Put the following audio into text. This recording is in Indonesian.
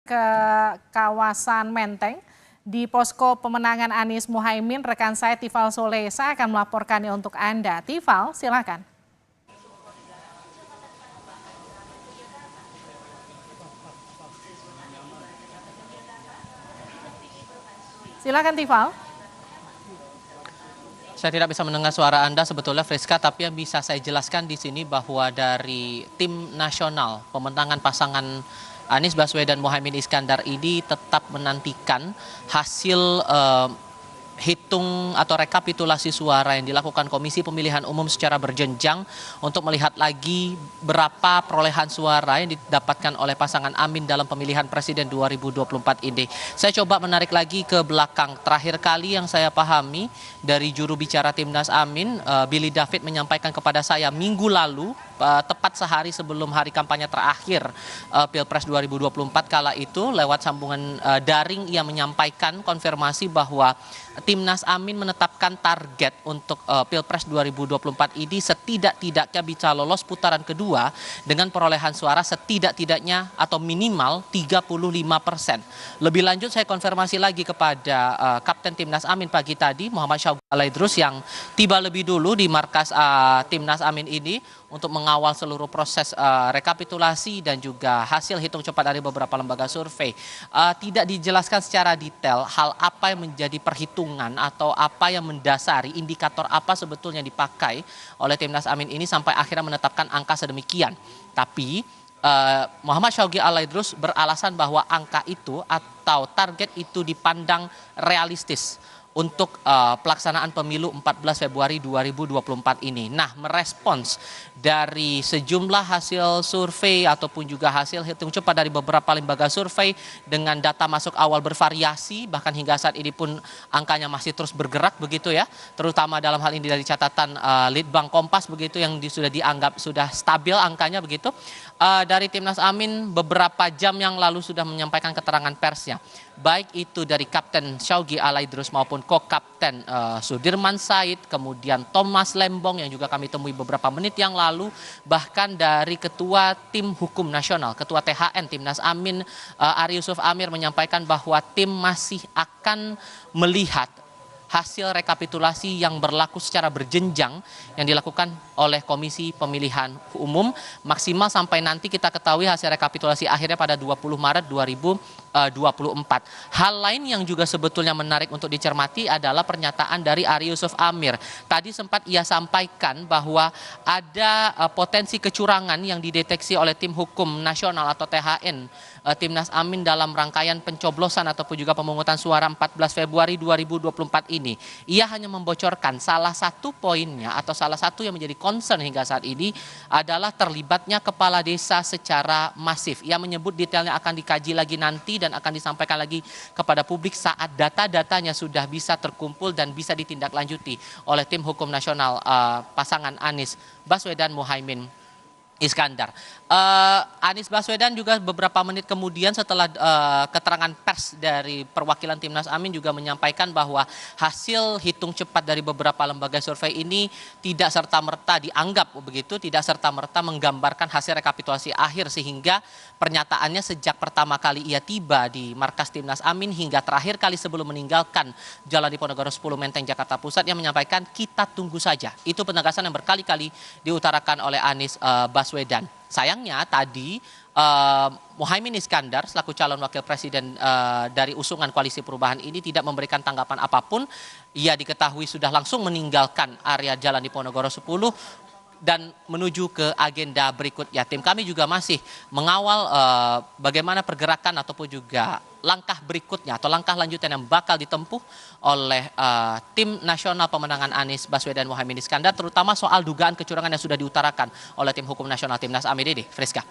ke kawasan Menteng di posko pemenangan Anies Muhaimin. Rekan saya Tifal Solesa akan melaporkannya untuk Anda. Tifal, silakan. Silakan Tifal. Saya tidak bisa mendengar suara Anda sebetulnya Friska, tapi yang bisa saya jelaskan di sini bahwa dari tim nasional pemenangan pasangan Anies Baswedan Muhaimin Iskandar ini tetap menantikan hasil hitung atau rekapitulasi suara yang dilakukan Komisi Pemilihan Umum secara berjenjang untuk melihat lagi berapa perolehan suara yang didapatkan oleh pasangan Amin dalam pemilihan presiden 2024 ini. Saya coba menarik lagi ke belakang. Terakhir kali yang saya pahami dari juru bicara Timnas Amin, Billy David menyampaikan kepada saya minggu lalu, tepat sehari sebelum hari kampanye terakhir Pilpres 2024, kala itu lewat sambungan daring ia menyampaikan konfirmasi bahwa Timnas Amin menetapkan target untuk Pilpres 2024 ini setidak-tidaknya bisa lolos putaran kedua dengan perolehan suara setidak-tidaknya atau minimal 35%. Lebih lanjut saya konfirmasi lagi kepada Kapten Timnas Amin pagi tadi, Muhammad Syaugi Alaidrus, yang tiba lebih dulu di markas Timnas Amin ini untuk mengawal seluruh proses rekapitulasi dan juga hasil hitung cepat dari beberapa lembaga survei. Tidak dijelaskan secara detail hal apa yang menjadi perhitungan atau apa yang mendasari, indikator apa sebetulnya dipakai oleh Timnas Amin ini sampai akhirnya menetapkan angka sedemikian. Tapi Muhammad Syaugi Alaidrus beralasan bahwa angka itu atau target itu dipandang realistis untuk pelaksanaan pemilu 14 Februari 2024 ini. Nah, merespons dari sejumlah hasil survei ataupun juga hasil hitung cepat dari beberapa lembaga survei dengan data masuk awal bervariasi, bahkan hingga saat ini pun angkanya masih terus bergerak begitu ya, terutama dalam hal ini dari catatan Litbang Kompas begitu yang sudah dianggap sudah stabil angkanya begitu. Dari Timnas Amin beberapa jam yang lalu sudah menyampaikan keterangan persnya, baik itu dari Kapten Syaugi Alaidrus maupun Co-Kapten Sudirman Said, kemudian Thomas Lembong yang juga kami temui beberapa menit yang lalu, bahkan dari Ketua Tim Hukum Nasional, Ketua THN Timnas Amin, Ari Yusuf Amir, menyampaikan bahwa tim masih akan melihat hasil rekapitulasi yang berlaku secara berjenjang yang dilakukan oleh Komisi Pemilihan Umum maksimal sampai nanti kita ketahui hasil rekapitulasi akhirnya pada 20 Maret 2024. Hal lain yang juga sebetulnya menarik untuk dicermati adalah pernyataan dari Ari Yusuf Amir. Tadi sempat ia sampaikan bahwa ada potensi kecurangan yang dideteksi oleh Tim Hukum Nasional atau THN Timnas Amin dalam rangkaian pencoblosan ataupun juga pemungutan suara 14 Februari 2024 ini. Ia hanya membocorkan salah satu poinnya atau salah satu yang menjadi concern hingga saat ini adalah terlibatnya kepala desa secara masif. Ia menyebut detailnya akan dikaji lagi nanti dan akan disampaikan lagi kepada publik saat data-datanya sudah bisa terkumpul dan bisa ditindaklanjuti oleh Tim Hukum Nasional pasangan Anies Baswedan Muhaimin Iskandar. Anies Baswedan juga beberapa menit kemudian setelah keterangan pers dari perwakilan Timnas Amin juga menyampaikan bahwa hasil hitung cepat dari beberapa lembaga survei ini tidak serta-merta dianggap begitu, tidak serta-merta menggambarkan hasil rekapitulasi akhir, sehingga pernyataannya sejak pertama kali ia tiba di markas Timnas Amin hingga terakhir kali sebelum meninggalkan Jalan Diponegoro 10 Menteng Jakarta Pusat, yang menyampaikan kita tunggu saja. Itu penegasan yang berkali-kali diutarakan oleh Anies Baswedan. Sayangnya tadi Muhaimin Iskandar selaku calon wakil presiden dari usungan Koalisi Perubahan ini tidak memberikan tanggapan apapun. Ia diketahui sudah langsung meninggalkan area Jalan Diponegoro 10 dan menuju ke agenda berikutnya. Tim kami juga masih mengawal bagaimana pergerakan ataupun juga langkah berikutnya atau langkah lanjutan yang bakal ditempuh oleh tim nasional pemenangan Anies Baswedan Muhaimin Iskandar, terutama soal dugaan kecurangan yang sudah diutarakan oleh Tim Hukum Nasional Timnas Amin ini, Friska.